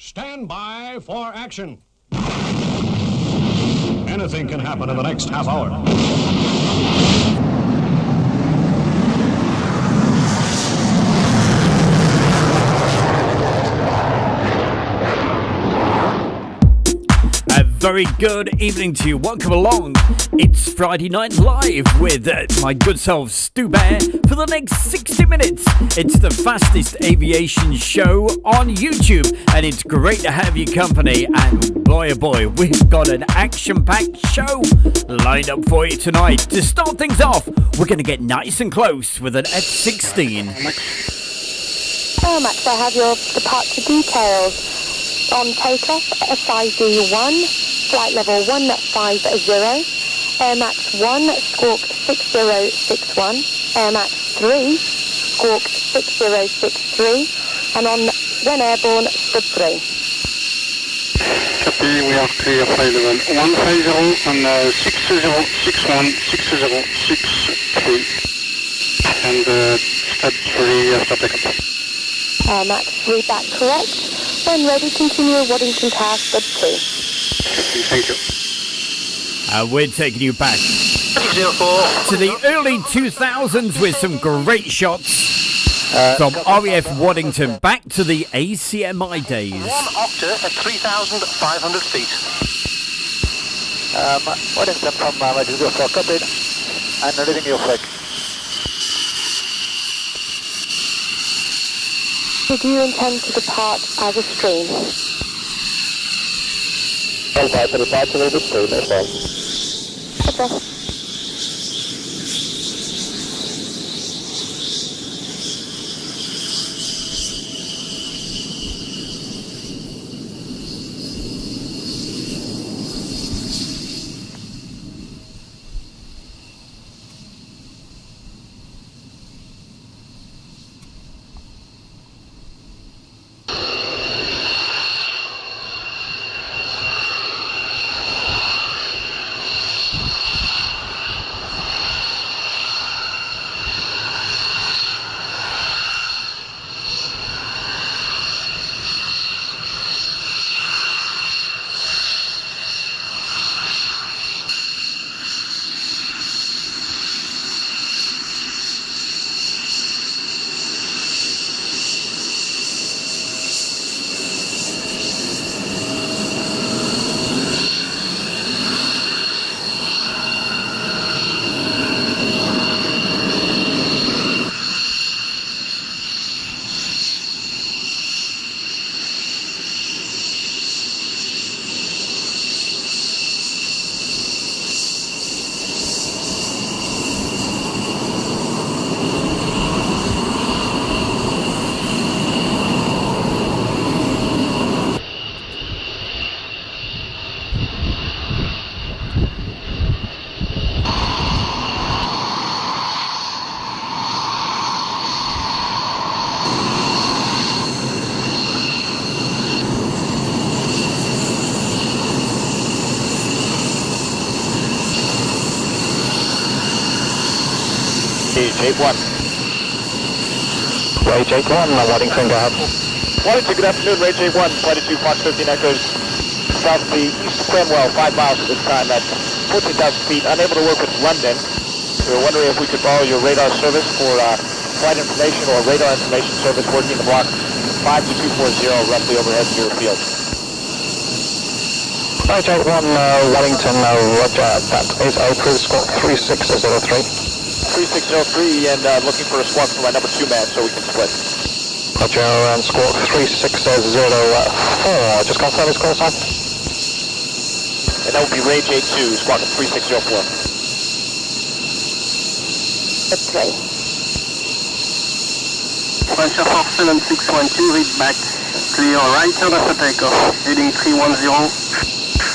Stand by for action. Anything can happen in the next half hour. Very good evening to you. Welcome along. It's Friday Night Live with my good self, Stu Bear, for the next 60 minutes. It's the fastest aviation show on YouTube, and it's great to have your company. And boy, oh boy, we've got an action-packed show lined up for you tonight. To start things off, we're going to get nice and close with an F-16. Hello, Max. I have your departure details. On takeoff, FID1. Flight level 150, Air Max 1, squawk 6061, Air Max 3, squawk 6063, and on when airborne, sub 3. Copy, we are clear flight level 150 and 6061, 6063, and sub 3 after takeoff. Air Max 3 back correct. When ready, continue Waddington Tower, sub 2. Thank you. We're taking you back to the early 2000s with some great shots from RAF Waddington back to the ACMI days. 1 octa at 3,500 feet. Waddington from Major for copied and reading your flag. Do you intend to depart as a stream? I'll depart to the stream, that's all. Okay. Rage 81. Rage 81, Waddington, go ahead. Waddington, good afternoon, Rage 81, flight 2 Fox 15 Echoes, south of the East Cranwell, 5 miles at this time at 14,000 feet, unable to work with London. We were wondering if we could borrow your radar service for flight information or radar information service working the block 52240 roughly overhead your field. Rage 81, Waddington, roger, that is approved, squawk 3603. 3603 and looking for a squawk for my number 2 man so we can split. Roger, and squawk 3604. Just confirm his call sign. And that would be Rage 82, squawk 3604. That's 3. French Air Force 7612, read back. Clear right turn after takeoff, heading 310.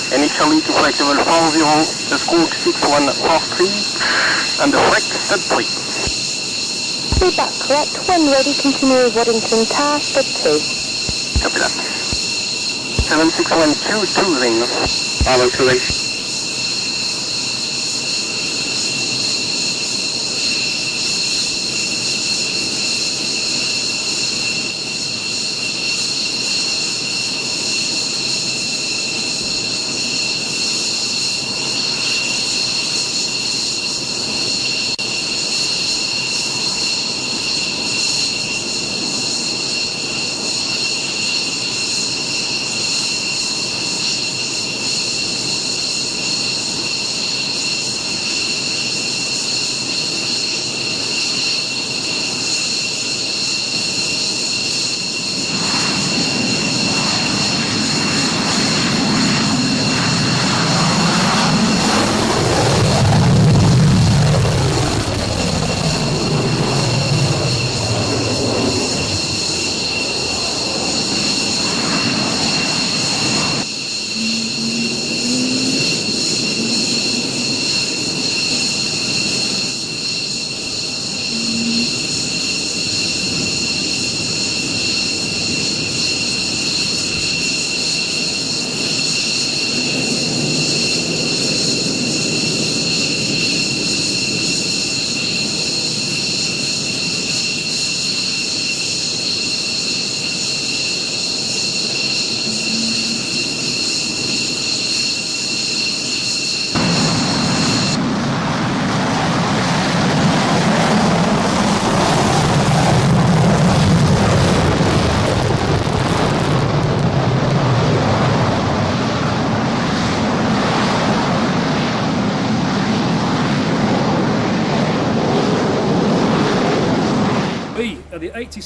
Initially to flight level 40, the squawk 6143. And the flight sub 3. Feedback correct. When ready, continue Waddington Tower, sub 2. Copy that. 7612, 2 Follow 2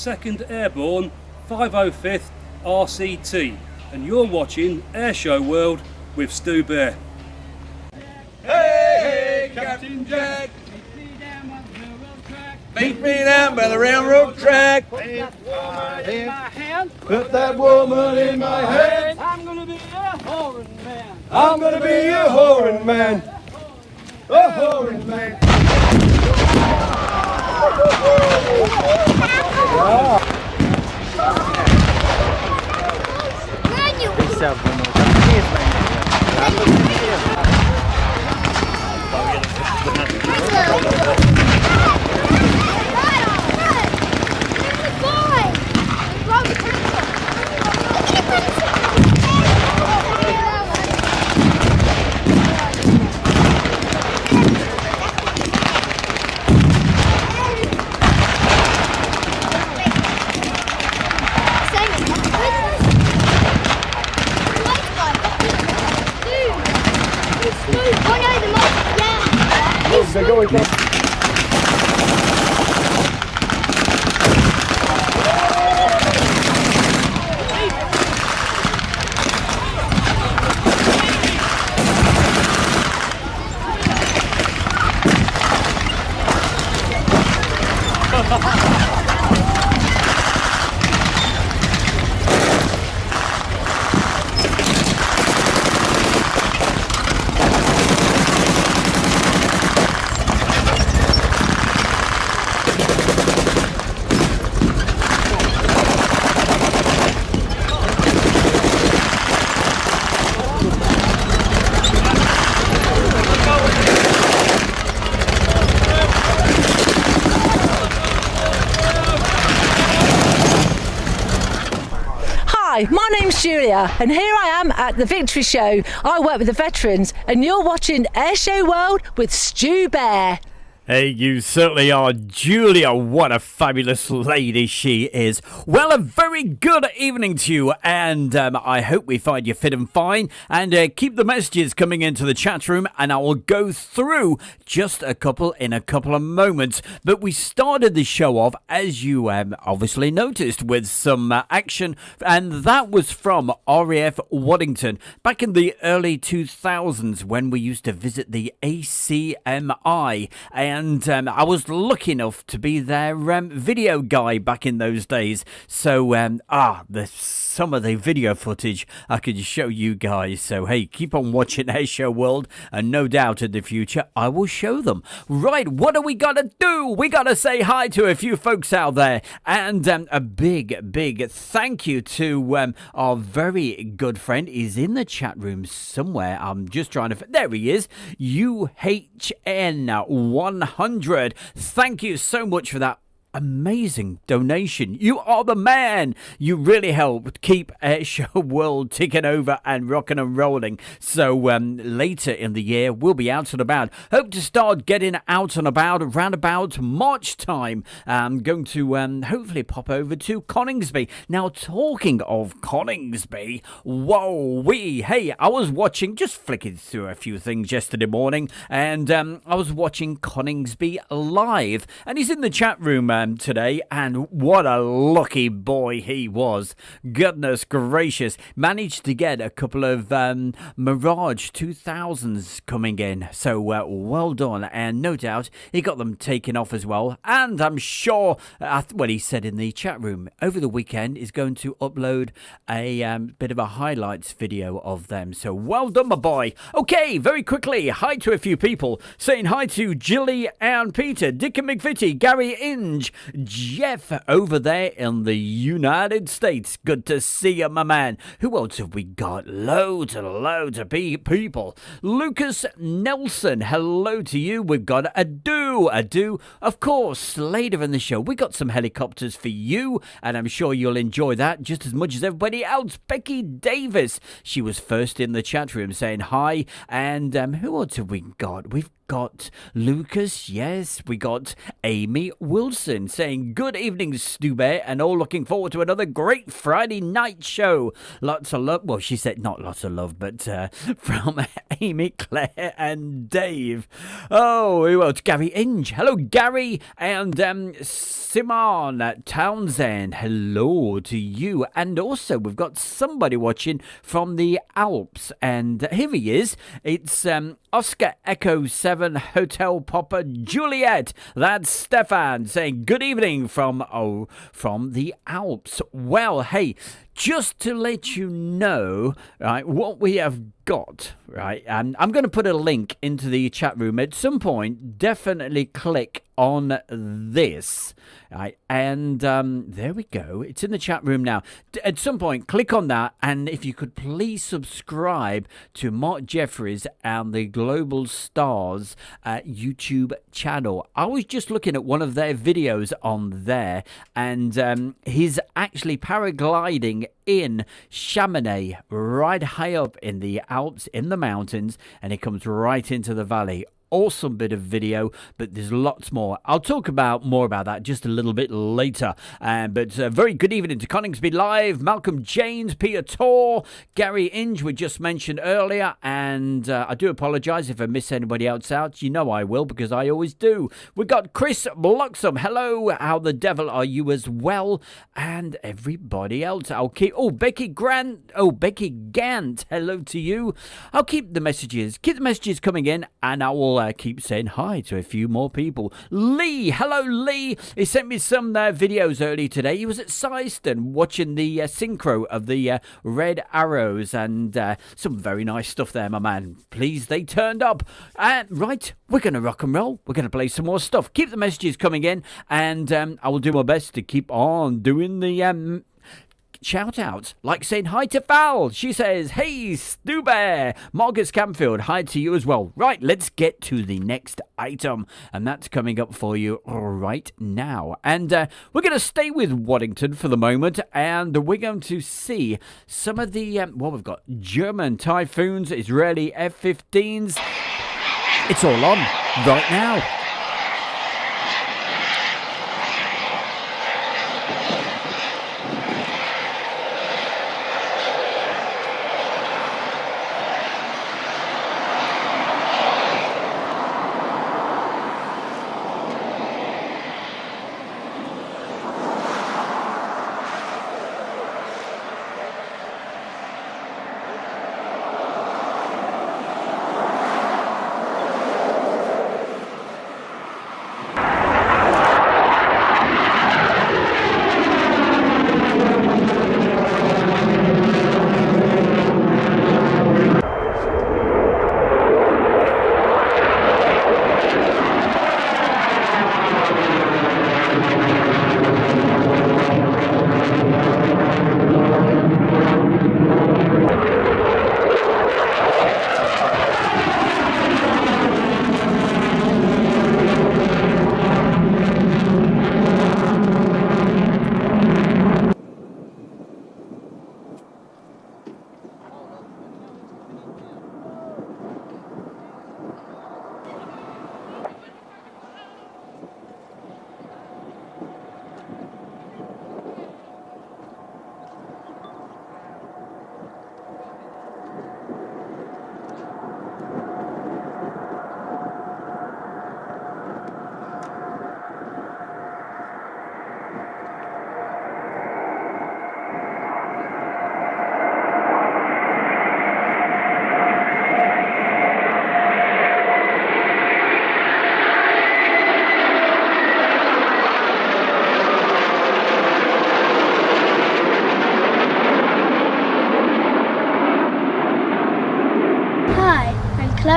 2nd Airborne 505th RCT, and you're watching Airshow World with Stu Bear. Hey, Captain Jack, meet me down by the railroad track. Put that woman in my hand. Put that woman in my hand. I'm gonna be a whoring man. I'm gonna be a whoring man. A whoring man. They're going down. Hi, my name's Julia, and here I am at the Victory Show. I work with the veterans, and you're watching Airshow World with Stu Bear. Hey, you certainly are, Julia. What a fabulous lady she is. Well, a very good evening to you, and I hope we find you fit and fine. And keep the messages coming into the chat room, and I will go through just a couple in a couple of moments. But we started the show off, as you obviously noticed, with some action, and that was from RAF Waddington back in the early 2000s when we used to visit the ACMI. And I was lucky enough to be their video guy back in those days. So, some of the video footage I could show you guys. So, hey, keep on watching Airshow World, and no doubt in the future I will show them. Right, what do we got to do? We got to say hi to a few folks out there. And a big thank you to our very good friend. He's in the chat room somewhere. I'm just trying to... There he is. UHN100. Thank you so much for that amazing donation. You are the man. You really helped keep Airshow World ticking over and rocking and rolling. So later in the year we'll be out and about. Hope to start getting out and about around about March time. I'm going to hopefully pop over to Coningsby. Now, talking of Coningsby, hey, I was watching, just flicking through a few things yesterday morning, and I was watching Coningsby live, and he's in the chat room today, and what a lucky boy he was. Goodness gracious, managed to get a couple of Mirage 2000s coming in, so well done, and no doubt he got them taken off as well. And I'm sure what he said in the chat room over the weekend is going to upload a bit of a highlights video of them, so well done, my boy. Okay, very quickly, hi to a few people, saying hi to Jilly and Peter, Dick and McVitie, Gary Inge, Jeff over there in the United States. Good to see you, my man. Who else have we got? Loads and loads of people. Lucas Nelson, hello to you. We've got Adu. Of course, later in the show, we got some helicopters for you, and I'm sure you'll enjoy that just as much as everybody else. Becky Davis, she was first in the chat room saying hi. And who else have we got? We've got Lucas, yes, we got Amy Wilson saying good evening, Stu Bear, and all looking forward to another great Friday night show. Lots of love. Well, she said not lots of love, but from Amy, Claire, and Dave. Oh, who else? Gary Inge. Hello, Gary, and Simon Townsend. Hello to you. And also, we've got somebody watching from the Alps, and here he is. It's Oscar Echo 7 Hotel Papa Juliet. That's Stefan saying good evening from the Alps. Well, hey, just to let you know, right, what we have got, right, I'm going to put a link into the chat room at some point. Definitely click on this, right, and there we go. It's in the chat room now. At some point, click on that, and if you could please subscribe to Mark Jeffries and the Global Stars YouTube channel. I was just looking at one of their videos on there, and he's actually paragliding in Chamonix, right high up in the Alps, in the mountains, and he comes right into the valley. Awesome bit of video, but there's lots more. I'll talk more about that just a little bit later. But very good evening to Coningsby Live, Malcolm James, Peter Tor, Gary Inge we just mentioned earlier, and I do apologise if I miss anybody else out. You know I will, because I always do. We got Chris Bloxham. Hello, how the devil are you as well? And everybody else. I'll keep... Oh, Becky Grant. Oh, Becky Gant. Hello to you. I'll keep the messages coming in, and I will keep saying hi to a few more people. Lee, hello Lee. He sent me some videos early today. He was at Syston watching the synchro of the Red Arrows, and some very nice stuff there, my man. Please, they turned up. Right, we're going to rock and roll. We're going to play some more stuff. Keep the messages coming in, and I will do my best to keep on doing the shout outs, like saying hi to Val. She says, hey Stu Bear. Marcus Camfield, hi to you as well. Right, let's get to the next item, and that's coming up for you right now. And we're going to stay with Waddington for the moment, and we're going to see some of the we've got German Typhoons, Israeli F-15s. It's all on right now.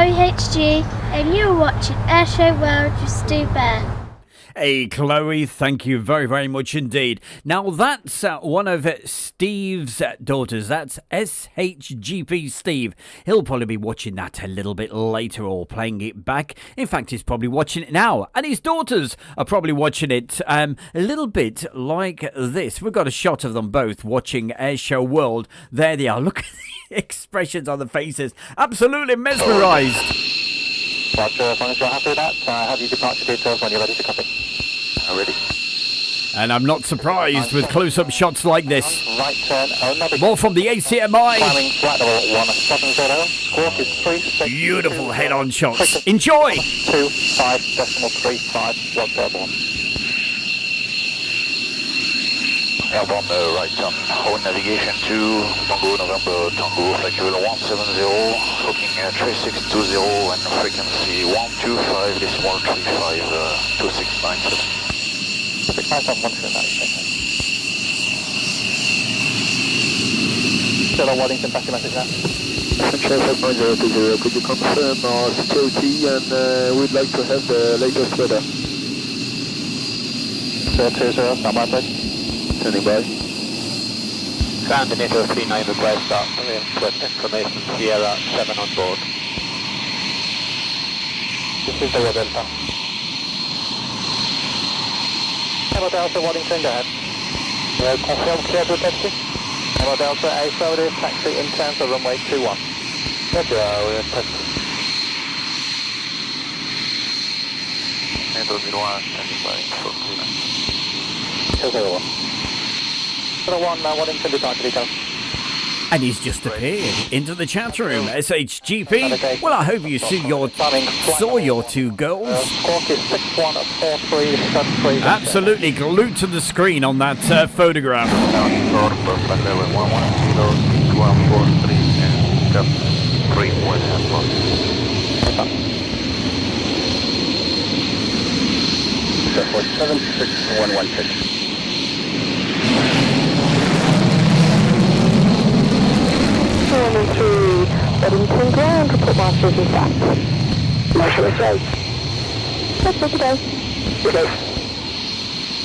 HG, and you're watching Airshow World with Stu Bear. Hey, Chloe, thank you very, very much indeed. Now, that's one of Steve's daughters. That's SHGP Steve. He'll probably be watching that a little bit later or playing it back. In fact, he's probably watching it now. And his daughters are probably watching it a little bit like this. We've got a shot of them both watching Airshow World. There they are. Look at the expressions on the faces. Absolutely mesmerised. Roger, as long as you're happy with that, have your departure details when you're ready to copy. Ready. And I'm not surprised with close-up shots like this. Right turn, More from the ACMI. Climbing flight level 170, squawk is 36. Beautiful head-on shots. Enjoy! 25.35, Roger, airborne. Airborne, right turn, hold navigation to Tango, November, Tango, flight level 170, hooking 3620 and frequency 125.35, 2697. 697, Hello, Waddington, pass your message now. Sunshine 5020, could you confirm our security and we'd like to have the latest weather. 020, stand by please. Standing by. Ground and Echo 39 request start information Sierra 7 on board. This is the Delta. Hello Delta, Waddington, go ahead. Confirm clear to taxi. Hello Delta, affirmative, taxi inbound to runway 21. Roger, we're at taxi. Metro 01, standing by for clearance. 01, Waddington, departure details. And he's just appeared into the chat room. SHGP. Well, I hope you saw your two goals. Squawk is 6143, Absolutely glued to the screen on that photograph. For 76116. Turning through Waddington ground, report marshals is back. Marshal is out. That's good to go. Good day.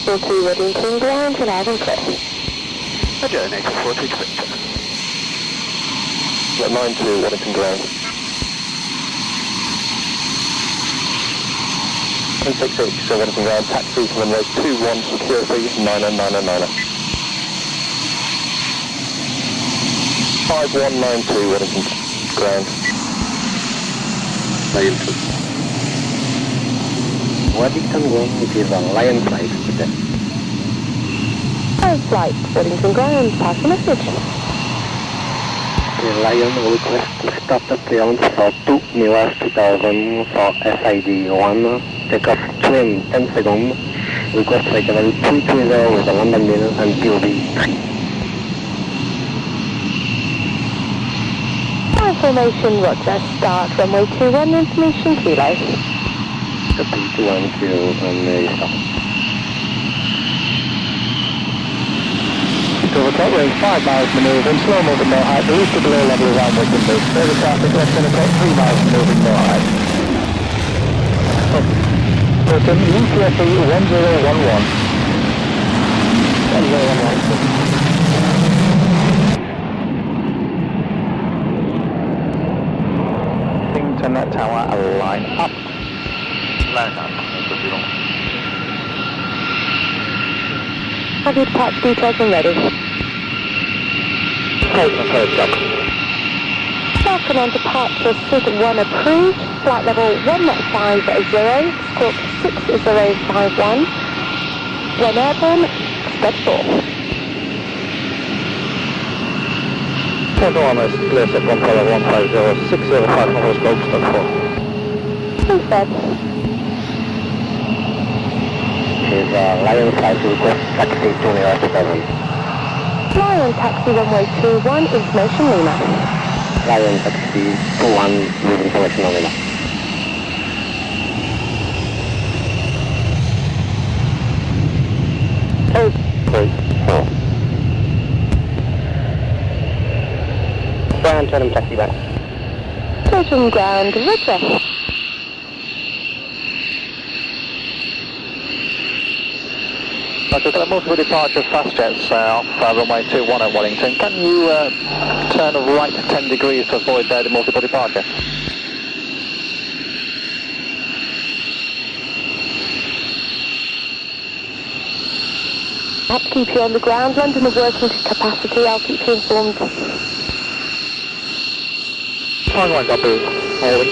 Go to Waddington ground, and out and clear. Roger, NATO 40 Victor. 92 Waddington ground. 168, so Waddington ground, taxi to runway 21, security 90909. 5192 Waddington ground. Lion 2. Waddington 1, it is a Lion flight today. Lion flight, Waddington ground, pass the message. The Lion request to stop the clearance for 2 Mirage 2000 for SID 1. Take off trim 10 seconds. Request flight level 330 with a London Mill and POV 3. Information, Roger. Start runway 21, information kilo. Copy 212 and stop. To the top range, 5 miles manoeuvring, slow moving, no height, the least below level is on Wigan Base. Further traffic, less than a 3 miles manoeuvring, no height. Curtain, UTSE 1011. 1011. Turn that tower a line up. Line up, Have your departure details and ready. Welcome on departure, SID 1 approved, flight level 150, squawk 6051. When airborne, step 4. Point on is clear set 1 color 150, 605 numbers, go step 4. Thanks, Dad. Is Lion flight request taxi 2 Mirage 2000. Lion taxi runway 21, information Lima. Lion taxi 21 with information on Lima. Oh. 3, 4. Ground, turn him taxi back. Totem ground, Roger. Roger, got a multiple departure fast jets off runway 21 at Waddington. Can you turn right 10 degrees to avoid the multiple departure? I'll have to keep you on the ground. London is working to capacity. I'll keep you informed. Fine, right, copy. Holding.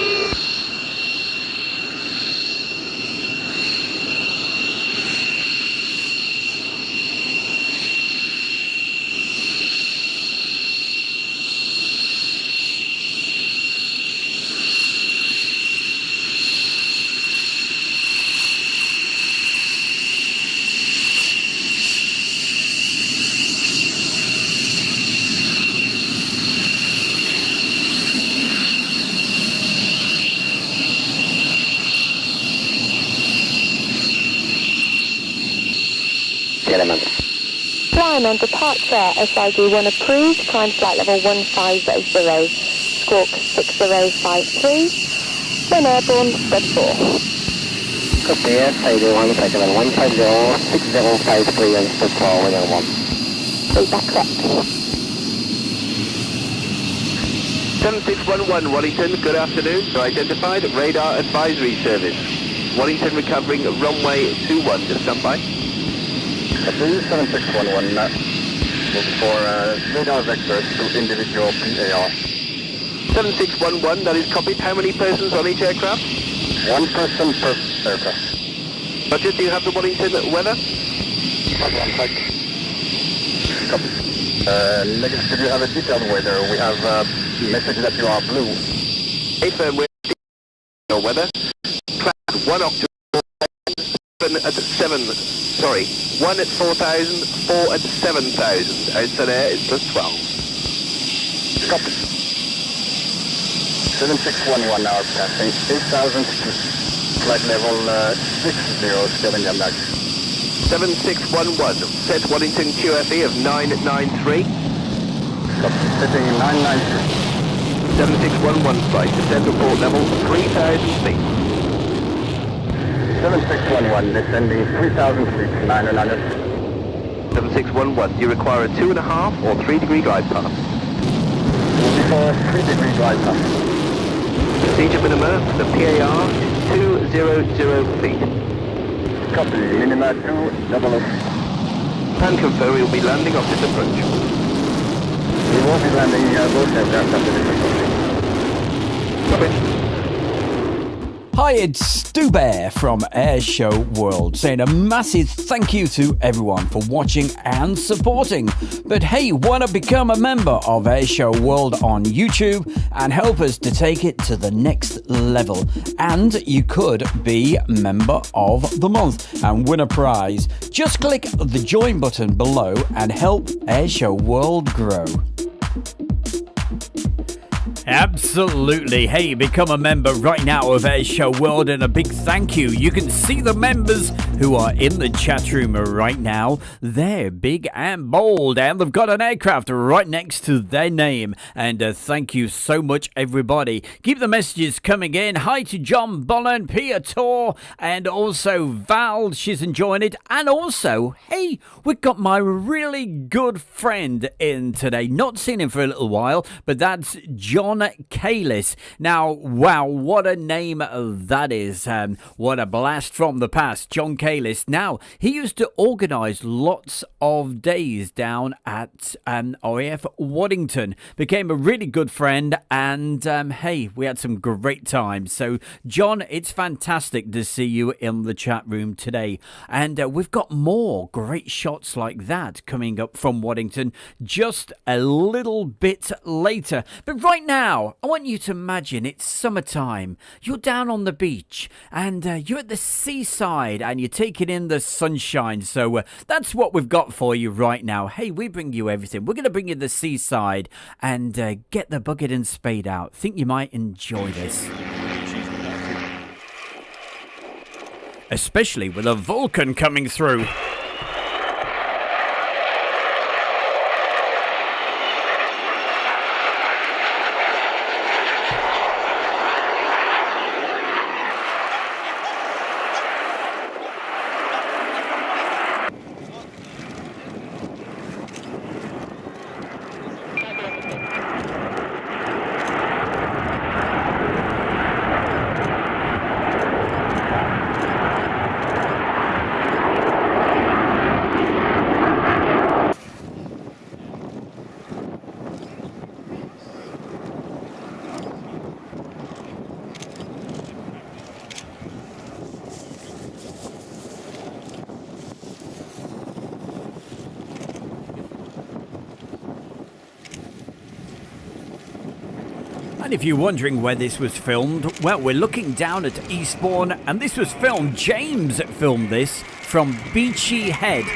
And on departure, SID 1 approved, climb flight level 150, squawk 6053, when airborne, spread 4. Copy, SID 1, flight level 150, 6053 and spread 4, winner 1. Feedback correct. 7611 Waddington, good afternoon. So identified radar advisory service. Waddington recovering runway 21, just stand by. 7611, looking for radar vectors to individual PAR. 7611, that is copied. How many persons on each aircraft? 1 person per aircraft. Roger, do you have the Waddington weather? One sec. Copy. Negative, do you have a detailed weather? We have message that you are blue. Hey, firm weather. Cloud 1 October, 7 at 7. Sorry, 1 at 4,000, 4 at 7,000. Outside air is plus 12. Copy. 7611 now passing 8,000 to flight level 60, still in your max. 7611, set Waddington QFE of 993. Copy, setting 993. 7611 flight, descend to port level 3,000 feet. 7611, descending 3,000 feet, 900. 7611, do you require a 2.5 or 3 degree glide path? Before 3 degree glide path. Procedure minima, the PAR is 200 feet. Copy, minima 200. And confirm we will be landing off this approach. We will be landing both aircraft after this approach. Copy. Hi, it's Stu Bear from Airshow World, saying a massive thank you to everyone for watching and supporting. But hey, why not become a member of Airshow World on YouTube and help us to take it to the next level? And you could be Member of the Month and win a prize. Just click the join button below and help Airshow World grow. Absolutely. Hey, become a member right now of Airshow World, and a big thank you. You can see the members who are in the chat room right now. They're big and bold, and they've got an aircraft right next to their name. And thank you so much, everybody. Keep the messages coming in. Hi to John Bolland, Pia Tor, and also Val. She's enjoying it. And also, hey, we've got my really good friend in today. Not seen him for a little while, but that's John Kalis. Now, wow, what a name that is. What a blast from the past, John Kalis. Now, he used to organise lots of days down at RAF Waddington. Became a really good friend, and hey, we had some great times. So, John, it's fantastic to see you in the chat room today. And we've got more great shots like that coming up from Waddington just a little bit later. But right now, I want you to imagine it's summertime. You're down on the beach and you're at the seaside and you're taking in the sunshine. So that's what we've got for you right now. Hey, we bring you everything. We're going to bring you the seaside and get the bucket and spade out. Think you might enjoy this. Especially with a Vulcan coming through. And if you're wondering where this was filmed, well, we're looking down at Eastbourne, and this was filmed, James filmed this from Beachy Head.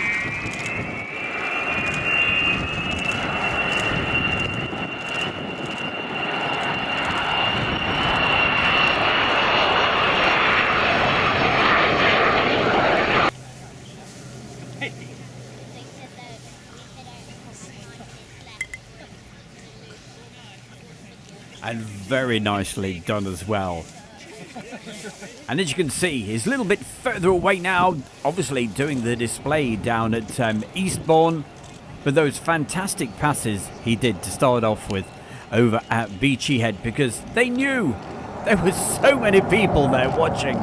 And very nicely done as well. And as you can see, he's a little bit further away now, obviously doing the display down at Eastbourne. But those fantastic passes he did to start off with over at Beachy Head, because they knew there were so many people there watching.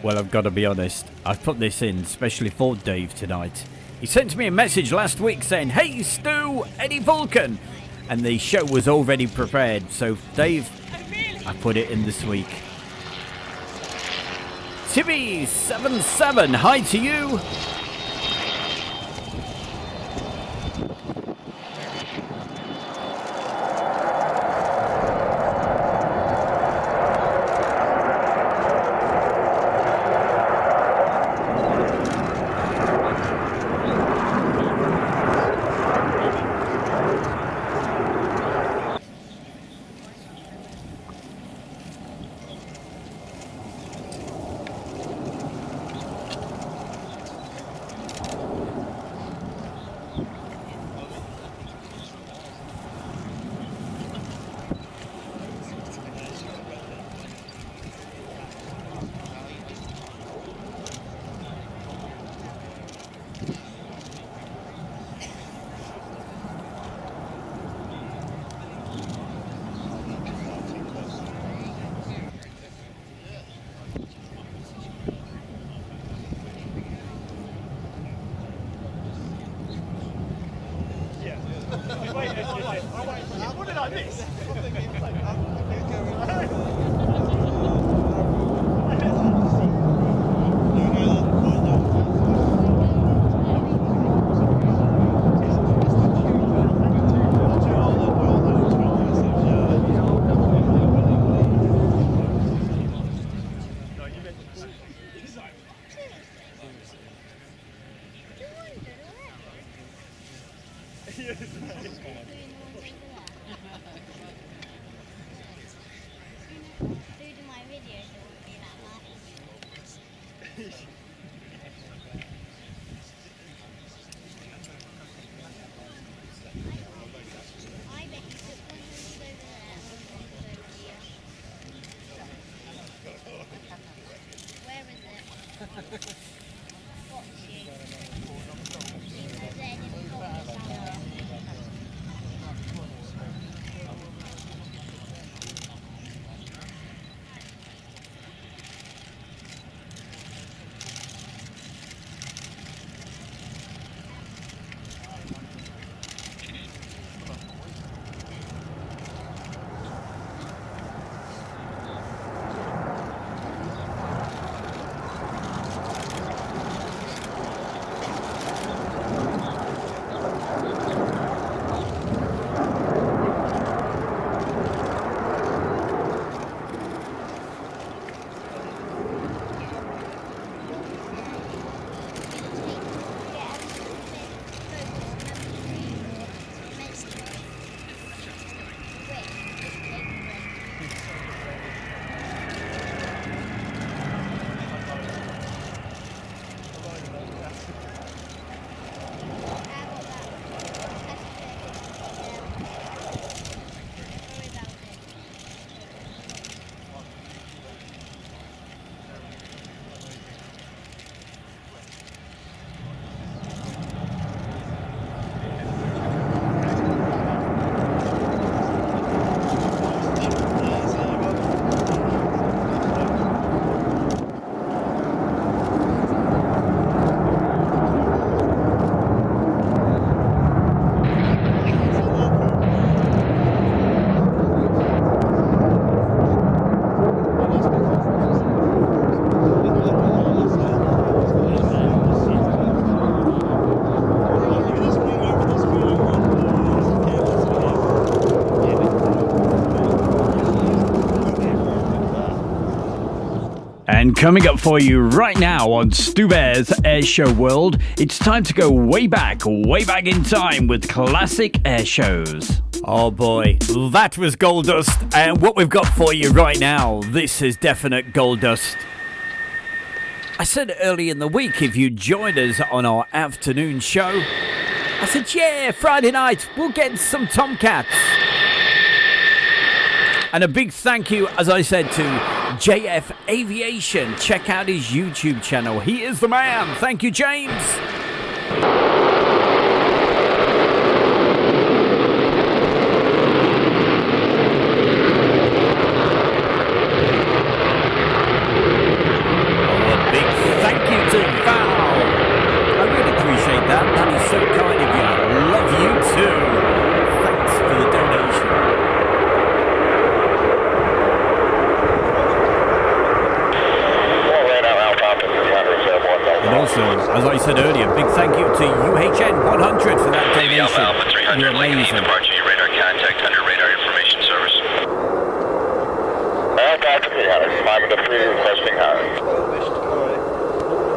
Well, I've got to be honest, I've put this in especially for Dave tonight. He sent me a message last week saying, "Hey Stu, Eddie Vulcan," and the show was already prepared, so Dave, I put it in this week. Timmy77, hi to you. What did I miss? And coming up for you right now on Stu Bear's Airshow World, it's time to go way back in time with classic air shows. Oh boy, that was Gold Dust, and what we've got for you right now, this is definite Gold Dust. I said early in the week, if you joined us on our afternoon show, I said, yeah, Friday night, we'll get some Tomcats. And a big thank you, as I said, to JF Aviation. Check out his YouTube channel. He is the man. Thank you, James. As I said earlier, big thank you to UHN 100 for that donation. Alpha 300, You're amazing. departure, radar contact under radar information service. Alpha 300, climbing to 3, requesting high.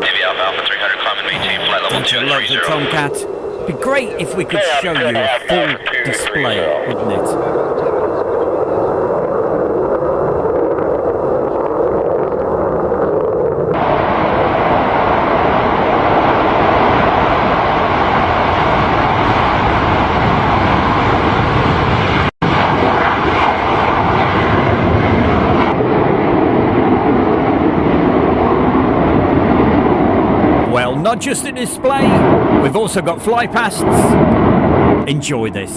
Navy Alpha 300, climb and maintain flight level 230. Love the Tomcat. It'd be great if we could show you a full display, wouldn't it? Not just a display, we've also got fly pasts. Enjoy this.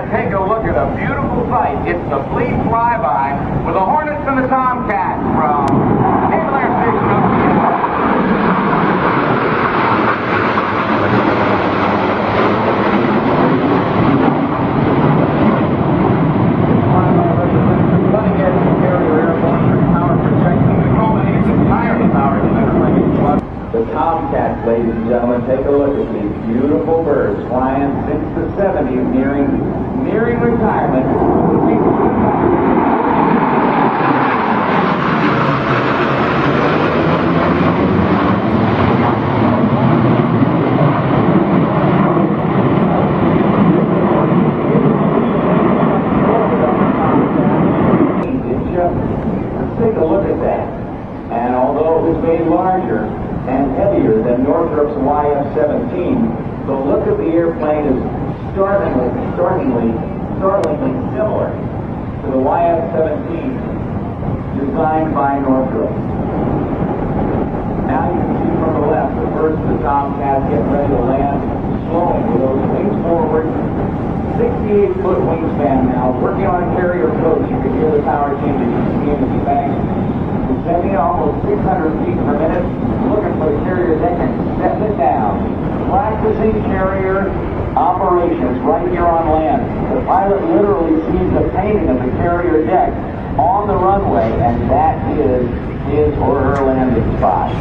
Take a look at a beautiful sight. It's the fleet flyby with the Hornets and the Tomcats from Naval Air Station. The Tomcats, ladies and gentlemen, take a look at these beautiful birds flying since the 70s, nearing retirement. Take a look at that. And although it was made larger and heavier than Northrop's YF-17, the look of the airplane is startlingly similar to the YF-17 designed by Northrop. Now you can see from the left the first of the Tomcats getting ready to land, slowing with those wings forward. 68-foot wingspan now, working on a carrier coach. You can hear the power changes. You can see in the bank. Descending almost 600 feet per minute, looking for the carrier deck and setting it down. Practicing carrier operations right here on land. The pilot literally sees the painting of the carrier deck on the runway, and that is his or her landing spot.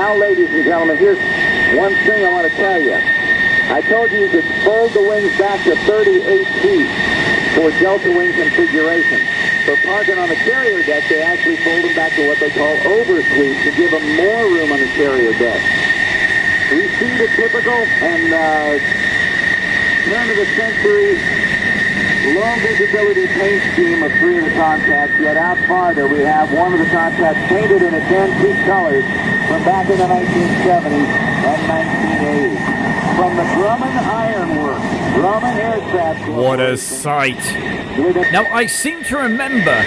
Now, ladies and gentlemen, here's one thing I want to tell you. I told you could fold the wings back to 38 feet for delta wing configuration. For parking on the carrier deck, they actually fold them back to what they call oversweep to give them more room on the carrier deck. We see the typical and turn of the century low visibility paint scheme of three of the Tomcats, yet out farther we have one of the Tomcats painted in its antique colors from back in the 1970s and 1980s. From the Grumman Ironworks, Grumman Aircraft. What a sight. Now, I seem to remember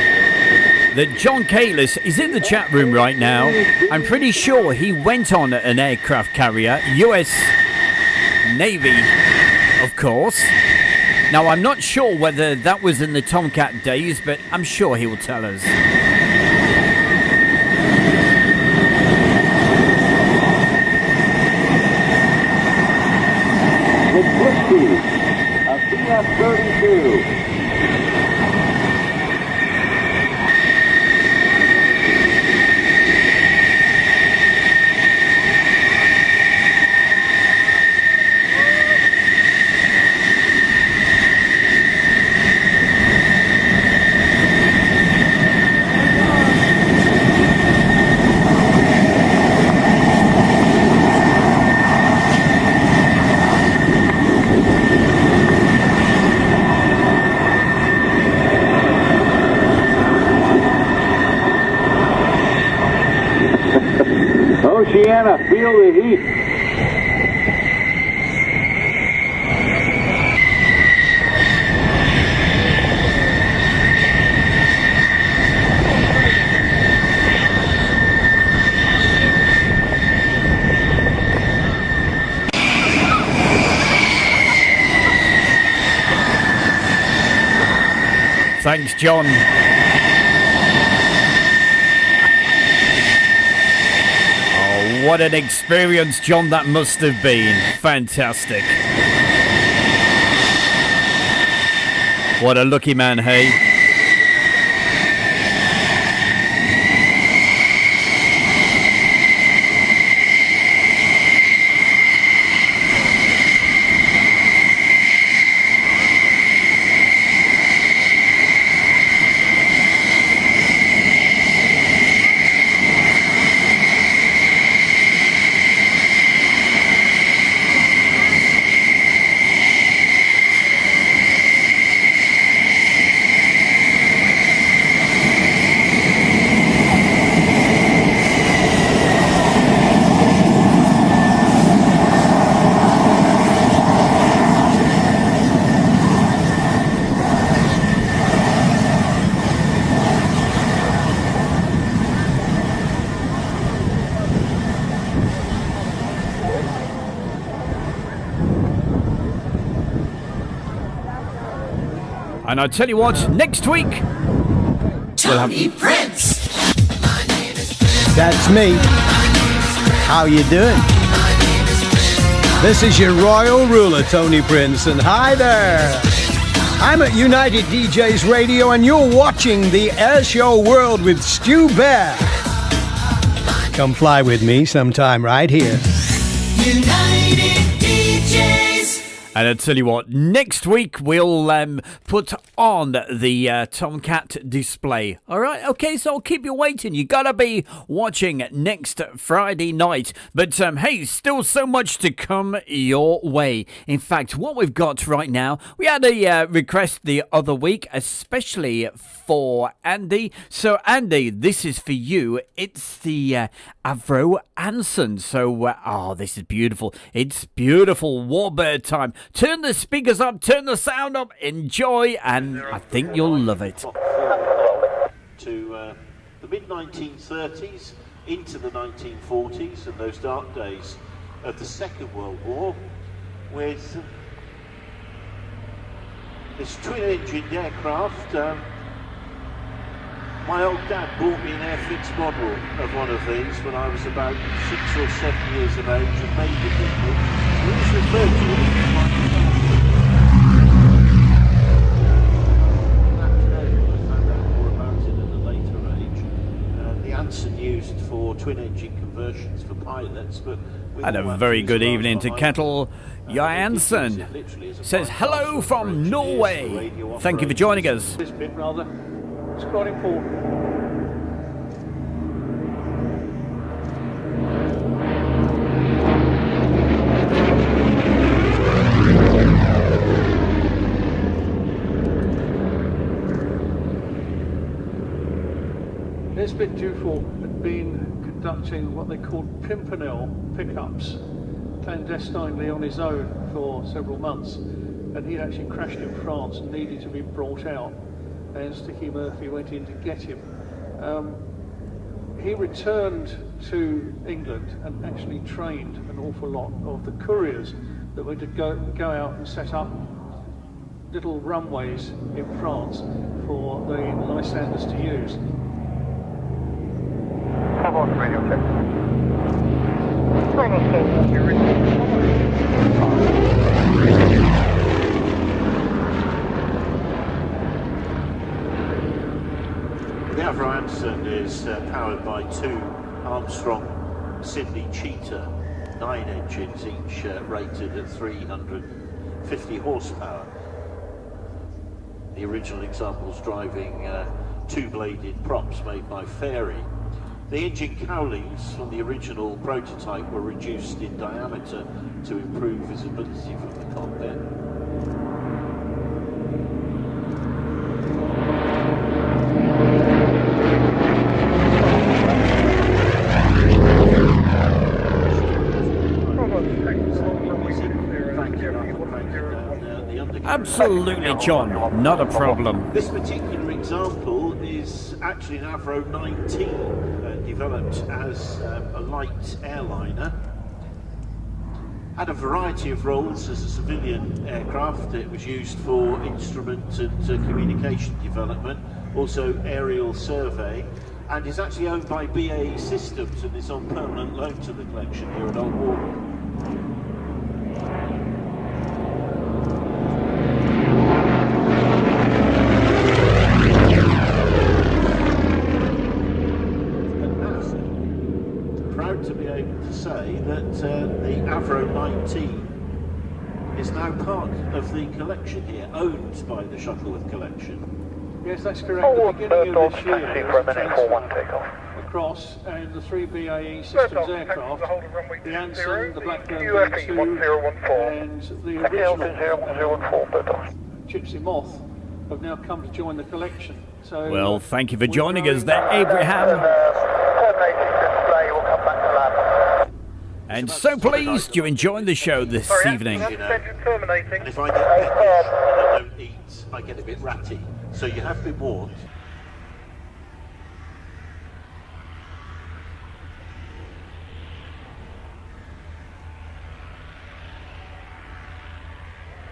that John Kalis is in the chat room right now. I'm pretty sure he went on an aircraft carrier, US Navy, of course. Now, I'm not sure whether that was in the Tomcat days, but I'm sure he will tell us. The 60s, a CF-32. Oceana, feel the heat. Thanks, John. What an experience, John, that must have been. Fantastic. What a lucky man, hey? And I tell you what, next week we'll have Prince. That's me. How you doing? This is your royal ruler, Tony Prince, and hi there. I'm at United DJs Radio, and you're watching the Airshow World with Stu Bear. Come fly with me sometime right here. United DJs. And I tell you what, next week we'll put on the Tomcat display. All right, okay, so I'll keep you waiting. You gotta be watching next Friday night. But hey, still so much to come your way. In fact, what we've got right now, we had a request the other week, especially for Andy. So Andy, this is for you. It's the Avro Anson. So, oh, this is beautiful. It's beautiful Warbird time. Turn the speakers up, turn the sound up, enjoy, and I think you'll love it. To the mid-1930s, into the 1940s, and those dark days of the Second World War, with this twin-engined aircraft. My old dad bought me an airfix model of one of these when I was about 6 or 7 years of age and made it with me. It was referred to as my I found out more about it at a later age. The Anson used for twin-engine conversions for pilots, but and a very good evening to Kettle. Jansen says hello from Norway. Thank you for joining us. This bit rather, it's quite important. Lisbeth Dufault had been conducting what they called Pimpernel pickups clandestinely on his own for several months, and he'd actually crashed in France and needed to be brought out, and Sticky Murphy went in to get him. He returned to England and actually trained an awful lot of the couriers that were to go out and set up little runways in France for the Lysanders to use. Radio check. The Avro Anson is powered by two Armstrong Sydney Cheetah 9 engines, each rated at 350 horsepower. The original examples driving two-bladed props made by Fairey. The engine cowlings from the original prototype were reduced in diameter to improve visibility from the cockpit. Absolutely, John, not a problem. This particular example is actually an Avro 19, developed as a light airliner. Had a variety of roles as a civilian aircraft. It was used for instrument and communication development, also aerial survey, and is actually owned by BAE Systems and is on permanent loan to the collection here at Old Warbird. The Avro 19 is now part of the collection here, owned by the Shuttleworth collection. Yes, that's correct. At the beginning of this year, across and the three BAE Systems aircraft, the Anson, the Blackburn V2 and the original Gypsy Moth have now come to join the collection. So, well, thank you for joining us there, Abraham. And so pleased you're enjoying the show this evening. And if I get peckish and I don't eat, I get a bit ratty. So you have been warned.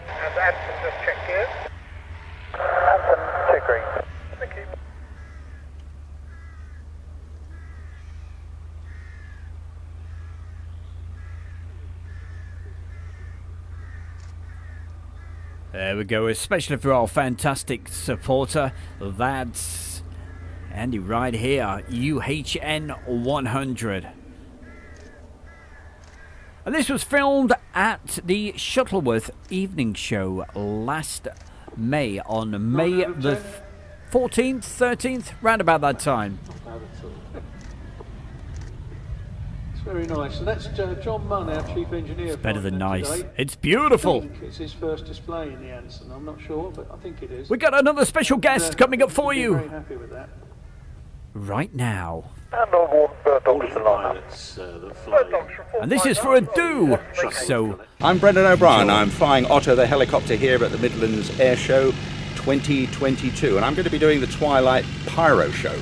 And Anson just check gears. Anson, check green. Thank you. There we go, especially for our fantastic supporter. That's Andy right here, UHN 100. And this was filmed at the Shuttleworth Evening Show last May, on May the 14th, 13th, round about that time. Very nice. So that's John Munn, our chief engineer. It's better than nice. Today. It's beautiful. I think it's his first display in the Anson. I'm not sure, but I think it is. We got another special guest coming up for you. Very happy with that. Right now. And this is for a do. So I'm Brendan O'Brien. I'm flying Otto the helicopter here at the Midlands Airshow 2022, and I'm going to be doing the Twilight pyro show.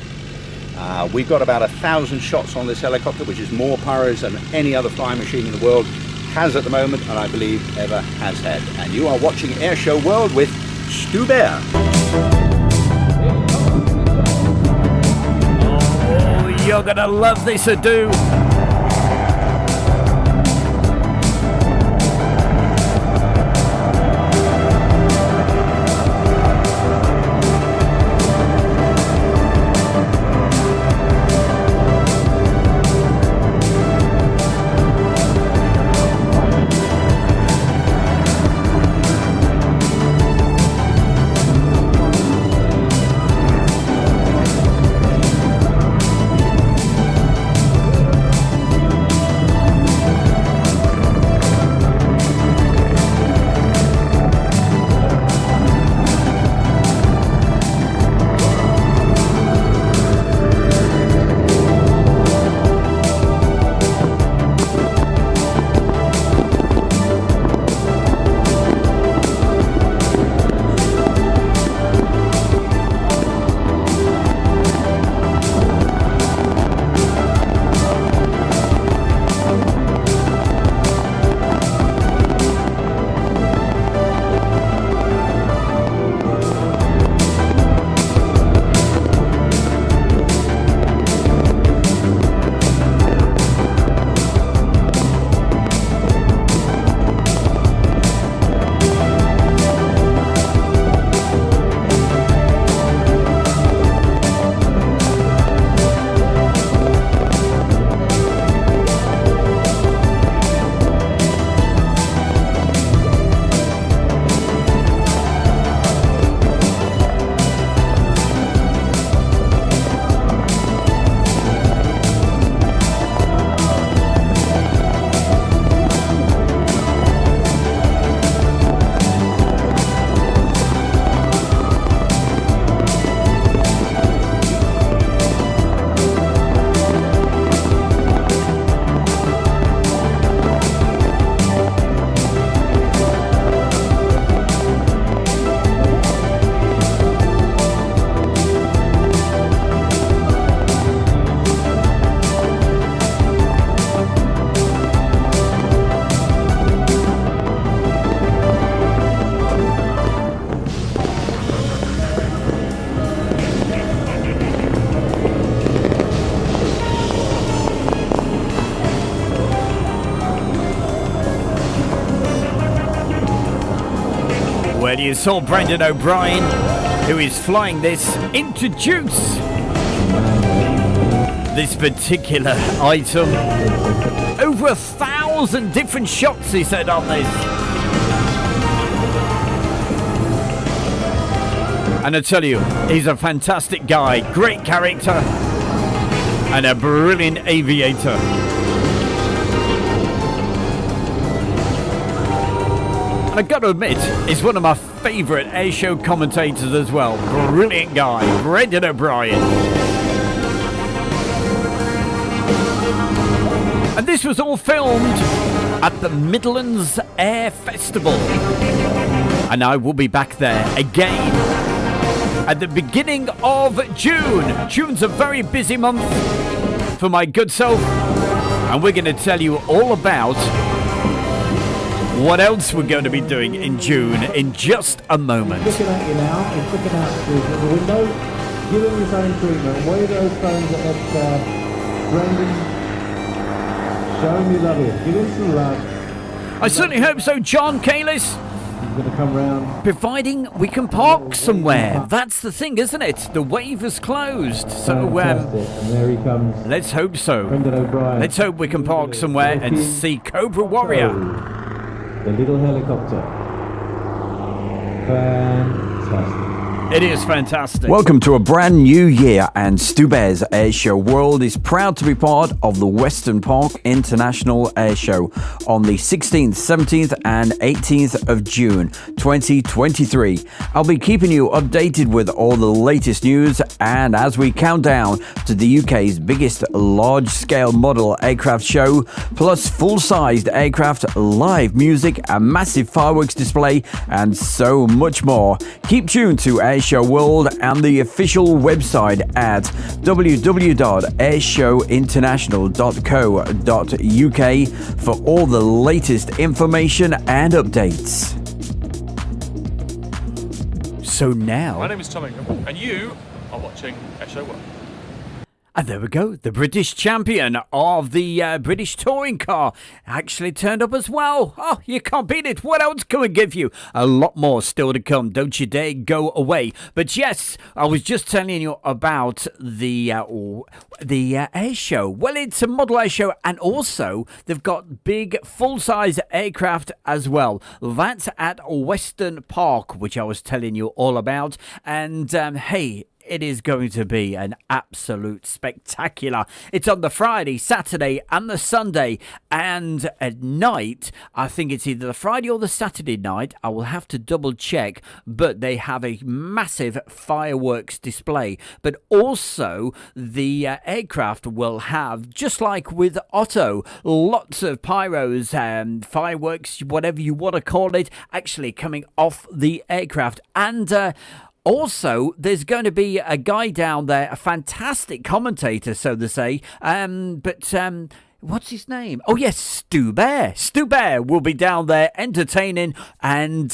We've got about 1,000 shots on this helicopter, which is more pyros than any other flying machine in the world has at the moment, and I believe ever has had. And you are watching Airshow World with Stu Bear. oh, you're gonna love this, Adu. Well, you saw Brendan O'Brien, who is flying this into juice. This particular item. Over 1,000 different shots, he said, on this. And I tell you, he's a fantastic guy, great character, and a brilliant aviator. And I've got to admit, he's one of my favourite airshow commentators as well. Brilliant guy, Brendan O'Brien. And this was all filmed at the Midlands Air Festival. And I will be back there again at the beginning of June. June's a very busy month for my good self. And we're going to tell you all about what else we're going to be doing in June in just a moment. Looking at you now, he's looking out through the window, giving his own treatment. Wave those phones at Brendan. Show him you love him. Give him some love. I certainly hope so, John Kalis. He's going to come round. Providing we can park somewhere. That's the thing, isn't it? The wave is closed. So, and there he comes. Let's hope so. Brendan O'Brien. Let's hope we can park somewhere and see Cobra Warrior. The little helicopter. Fantastic. It is fantastic. Welcome to a brand new year, and Stu Bear's Airshow World is proud to be part of the Western Park International Airshow on the 16th, 17th and 18th of June 2023. I'll be keeping you updated with all the latest news, and as we count down to the UK's biggest large-scale model aircraft show, plus full-sized aircraft, live music, a massive fireworks display, and so much more. Keep tuned to Airshow World and the official website at www.airshowinternational.co.uk for all the latest information and updates. So now... My name is Tom Ingham, and you are watching Airshow World. And there we go. The British champion of the British touring car actually turned up as well. Oh, you can't beat it. What else can we give you? A lot more still to come. Don't you dare go away. But yes, I was just telling you about the air show. Well, it's a model air show, and also they've got big full-size aircraft as well. That's at Western Park, which I was telling you all about. And hey, it is going to be an absolute spectacular. It's on the Friday, Saturday and the Sunday. And at night, I think it's either the Friday or the Saturday night. I will have to double check. But they have a massive fireworks display. But also the aircraft will have, just like with Otto, lots of pyros and fireworks, whatever you want to call it, actually coming off the aircraft. And also, there's going to be a guy down there, a fantastic commentator, so to say, what's his name? Oh, yes, Stu Bear. Stu Bear will be down there entertaining and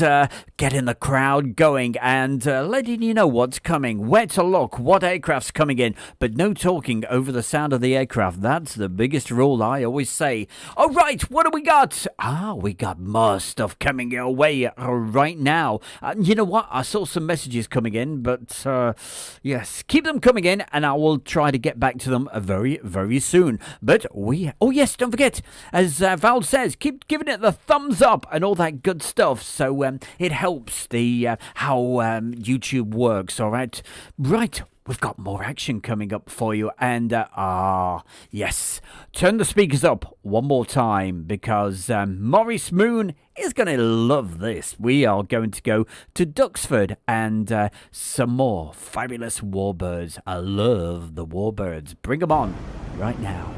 getting the crowd going and letting you know what's coming, where to look, what aircraft's coming in. But no talking over the sound of the aircraft. That's the biggest rule I always say. All right, what do we got? We got more stuff coming your way right now. You know what? I saw some messages coming in, but yes, keep them coming in and I will try to get back to them very, very soon. But oh yes, don't forget, as Val says, keep giving it the thumbs up and all that good stuff. So it helps the how YouTube works. All right, we've got more action coming up for you. And yes, turn the speakers up one more time because Maurice Moon is going to love this. We are going to go to Duxford and some more fabulous Warbirds. I love the Warbirds. Bring them on right now.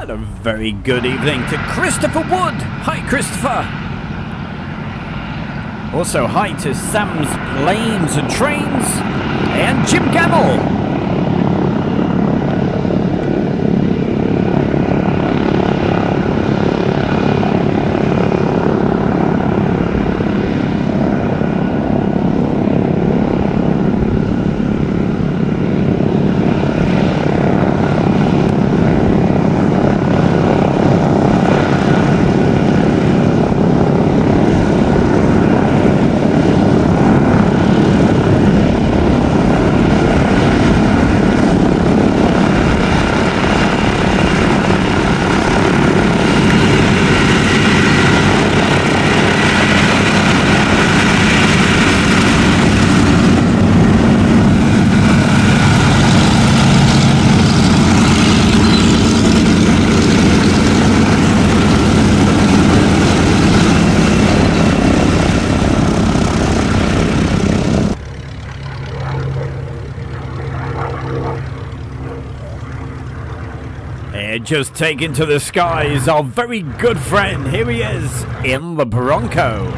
And a very good evening to Christopher Wood. Hi, Christopher. Also, hi to Sam's Planes and Trains and Jim Gamble. Just taken to the skies, our very good friend. Here he is in the Bronco.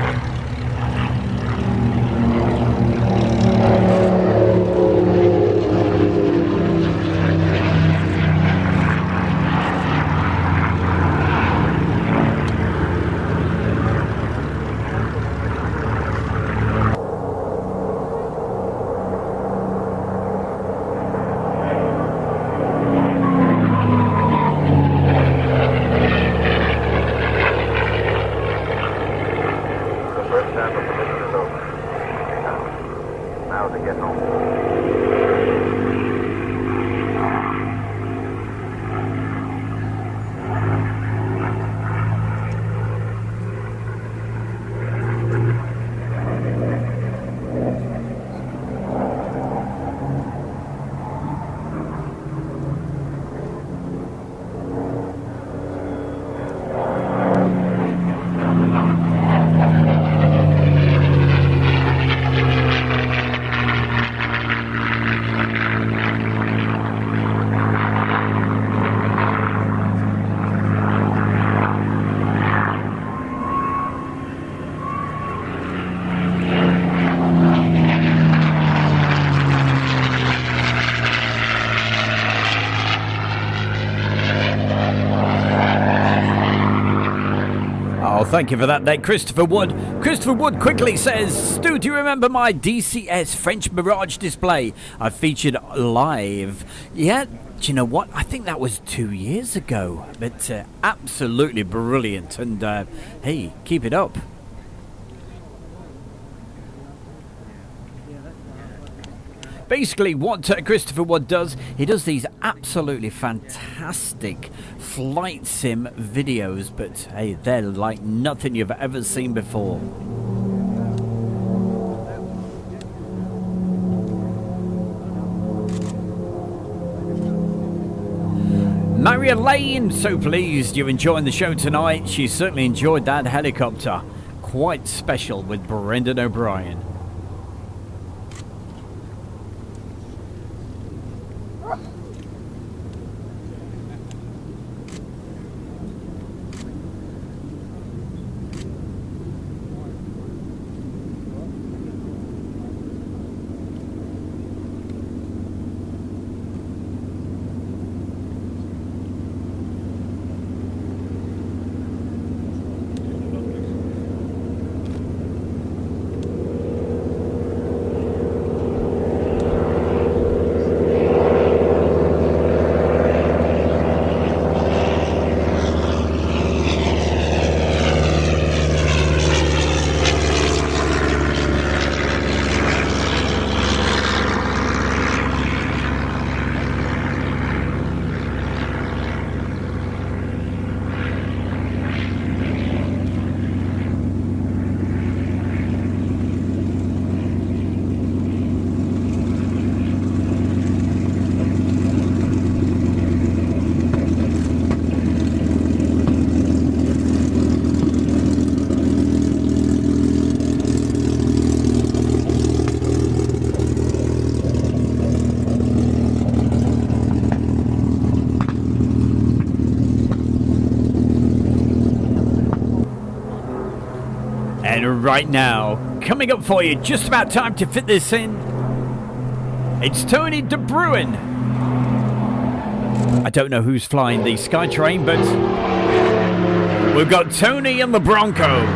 Thank you for that there, Christopher Wood. Christopher Wood quickly says, Stu, do you remember my DCS French Mirage display I featured live? Yeah, do you know what? I think that was 2 years ago. But absolutely brilliant. And hey, keep it up. Basically, what Christopher Wood does, he does these absolutely fantastic flight sim videos, but hey, they're like nothing you've ever seen before. Maria Lane, so pleased you're enjoying the show tonight. She certainly enjoyed that helicopter. Quite special with Brendan O'Brien. And right now, coming up for you, just about time to fit this in, it's Tony De Bruin. I don't know who's flying the Skytrain, but we've got Tony and the Bronco.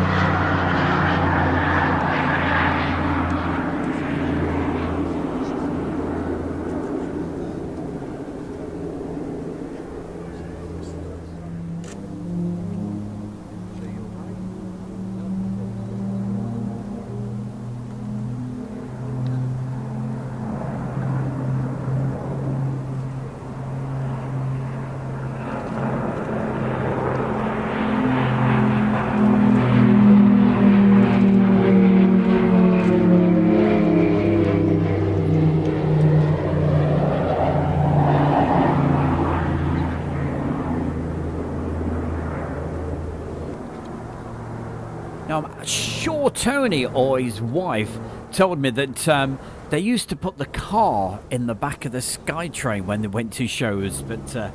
Now, I'm sure Tony or his wife told me that they used to put the car in the back of the Skytrain when they went to shows, but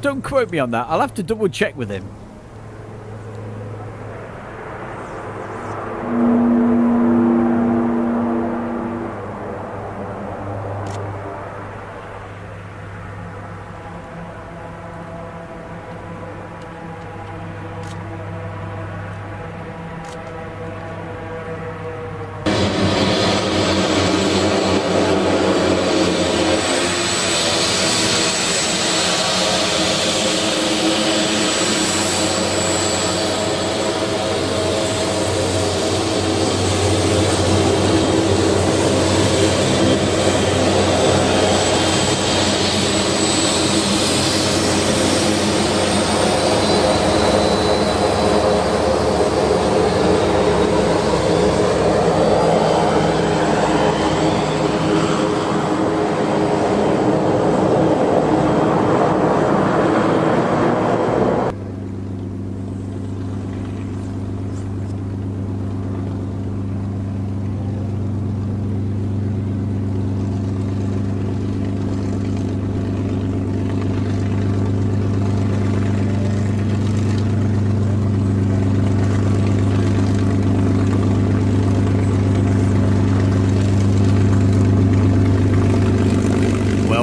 don't quote me on that. I'll have to double check with him.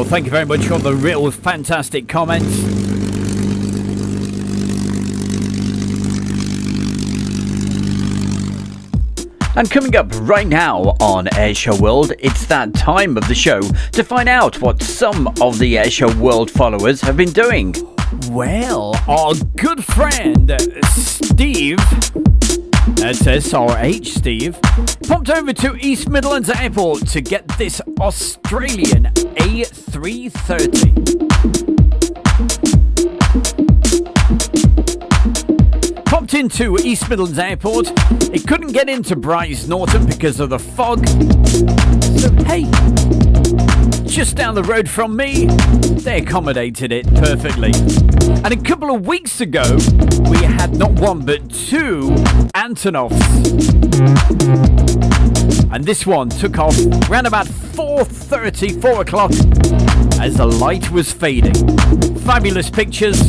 Thank you very much for the real fantastic comments. And coming up right now on Airshow World, it's that time of the show to find out what some of the Airshow World followers have been doing. Well, our good friend Steve, that's SRH Steve, popped over to East Midlands Airport to get this Australian A330. Popped into East Midlands Airport. It couldn't get into Brighton Norton because of the fog. So hey, just down the road from me, they accommodated it perfectly. And a couple of weeks ago, we had not one but two Antonovs. And this one took off around about 4:30, 4 o'clock, as the light was fading. Fabulous pictures.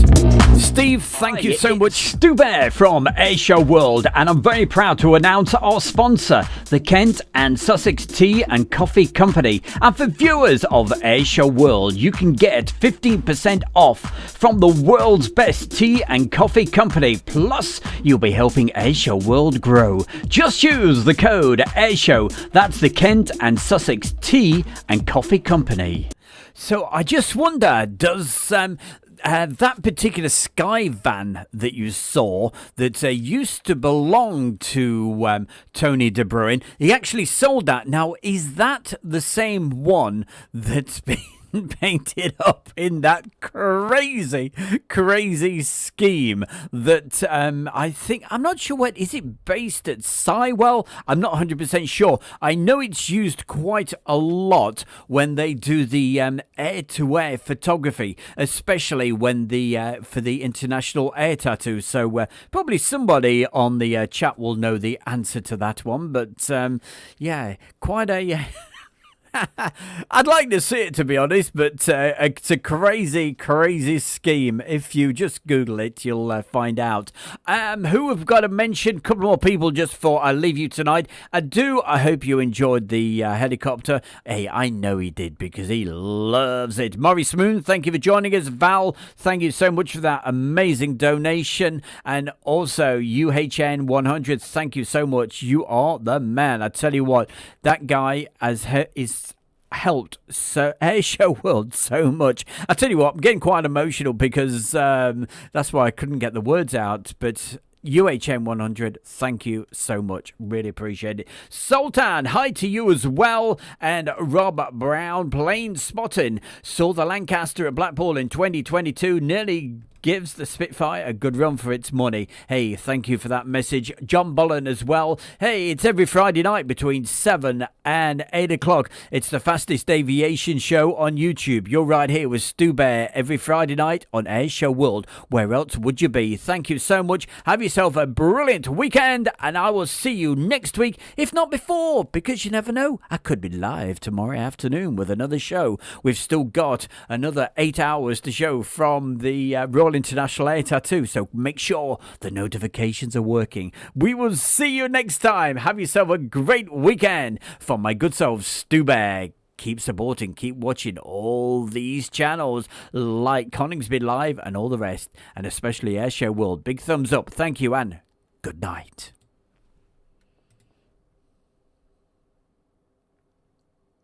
Steve, thank you so much. Stu Bear from Airshow World, and I'm very proud to announce our sponsor, the Kent and Sussex Tea and Coffee Company. And for viewers of Airshow World, you can get 15% off from the world's best tea and coffee company. Plus, you'll be helping Airshow World grow. Just use the code Airshow. That's the Kent and Sussex Tea and Coffee Company. So I just wonder, does that particular Sky van that you saw that used to belong to Tony De Bruin, he actually sold that. Now, is that the same one that's been painted up in that crazy scheme that I think, I'm not sure what, is it based at Sywell? I'm not 100% sure. I know it's used quite a lot when they do the air-to-air photography, especially when the for the International Air Tattoo. So probably somebody on the chat will know the answer to that one, but yeah, quite a I'd like to see it, to be honest, but it's a crazy, crazy scheme. If you just Google it, you'll find out. Who have got to mention? A couple more people just before I leave you tonight. I hope you enjoyed the helicopter. Hey, I know he did because he loves it. Maurice Moon, thank you for joining us. Val, thank you so much for that amazing donation. And also, UHN 100, thank you so much. You are the man. I tell you what, that guy is helped Airshow World so much. I tell you what, I'm getting quite emotional because that's why I couldn't get the words out. But UHN 100, thank you so much. Really appreciate it. Sultan, hi to you as well. And Rob Brown, plane spotting. Saw the Lancaster at Blackpool in 2022. Nearly gives the Spitfire a good run for its money. Hey, thank you for that message. John Bullen as well. Hey, it's every Friday night between 7 and 8 o'clock. It's the fastest aviation show on YouTube. You're right here with Stu Bear every Friday night on Airshow World. Where else would you be? Thank you so much. Have yourself a brilliant weekend, and I will see you next week, if not before, because you never know. I could be live tomorrow afternoon with another show. We've still got another 8 hours to show from the Royal International Air Tattoo, so make sure the notifications are working. We will see you next time. Have yourself a great weekend. From my good self, Stu Bear. Keep supporting, keep watching all these channels like Coningsby Live and all the rest, and especially Airshow World. Big thumbs up. Thank you and good night.